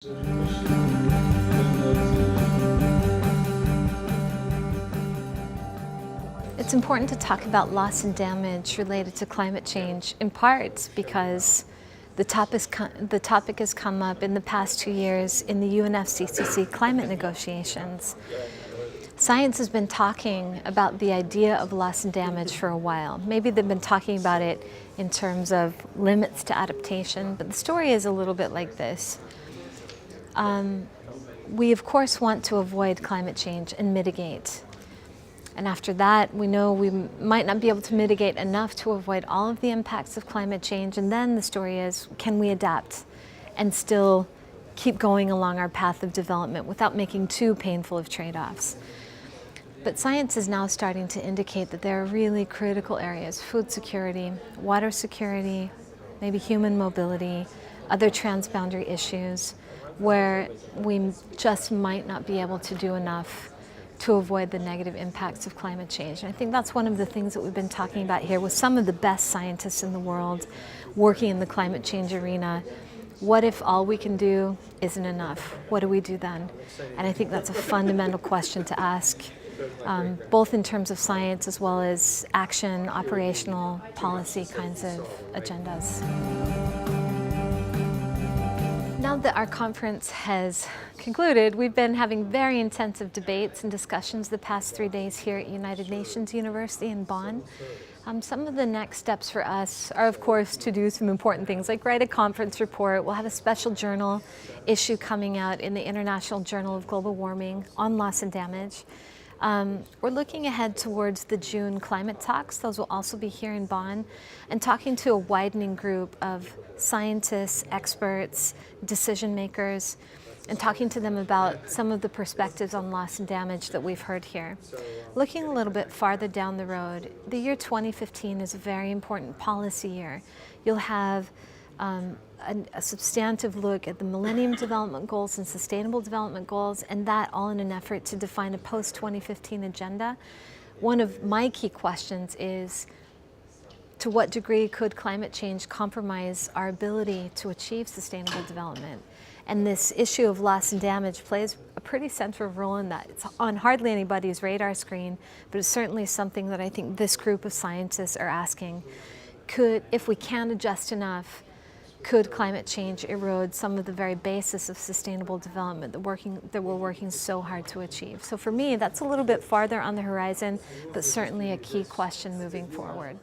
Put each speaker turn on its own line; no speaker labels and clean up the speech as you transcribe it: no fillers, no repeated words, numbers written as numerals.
It's important to talk about loss and damage related to climate change, in part because the topic has come up in the past 2 years in the UNFCCC climate negotiations. Science has been talking about the idea of loss and damage for a while. Maybe they've been talking about it in terms of limits to adaptation, but the story is a little bit like this. We of course want to avoid climate change and mitigate. And after that, we know we might not be able to mitigate enough to avoid all of the impacts of climate change. And then the story is, can we adapt and still keep going along our path of development without making too painful of trade-offs? But science is now starting to indicate that there are really critical areas: food security, water security, maybe human mobility, other transboundary issues, where we just might not be able to do enough to avoid the negative impacts of climate change. And I think that's one of the things that we've been talking about here with some of the best scientists in the world working in the climate change arena. What if all we can do isn't enough? What do we do then? And I think that's a fundamental question to ask, both in terms of science as well as action, operational, policy kinds of agendas. Now that our conference has concluded, we've been having very intensive debates and discussions the past 3 days here at United Nations University in Bonn. Some of the next steps for us are, of course, to do some important things like write a conference report. We'll have a special journal issue coming out in the International Journal of Global Warming on loss and damage. We're looking ahead towards the June climate talks. Those will also be here in Bonn, and talking to a widening group of scientists, experts, decision makers, and talking to them about some of the perspectives on loss and damage that we've heard here. Looking a little bit farther down the road, the year 2015 is a very important policy year. You'll have a substantive look at the Millennium Development Goals and Sustainable Development Goals, and that all in an effort to define a post-2015 agenda. One of my key questions is, to what degree could climate change compromise our ability to achieve sustainable development? And this issue of loss and damage plays a pretty central role in that. It's on hardly anybody's radar screen, but it's certainly something that I think this group of scientists are asking. If we can't adjust enough, could climate change erode some of the very basis of sustainable development that we're working so hard to achieve? So for me, that's a little bit farther on the horizon, but certainly a key question moving forward.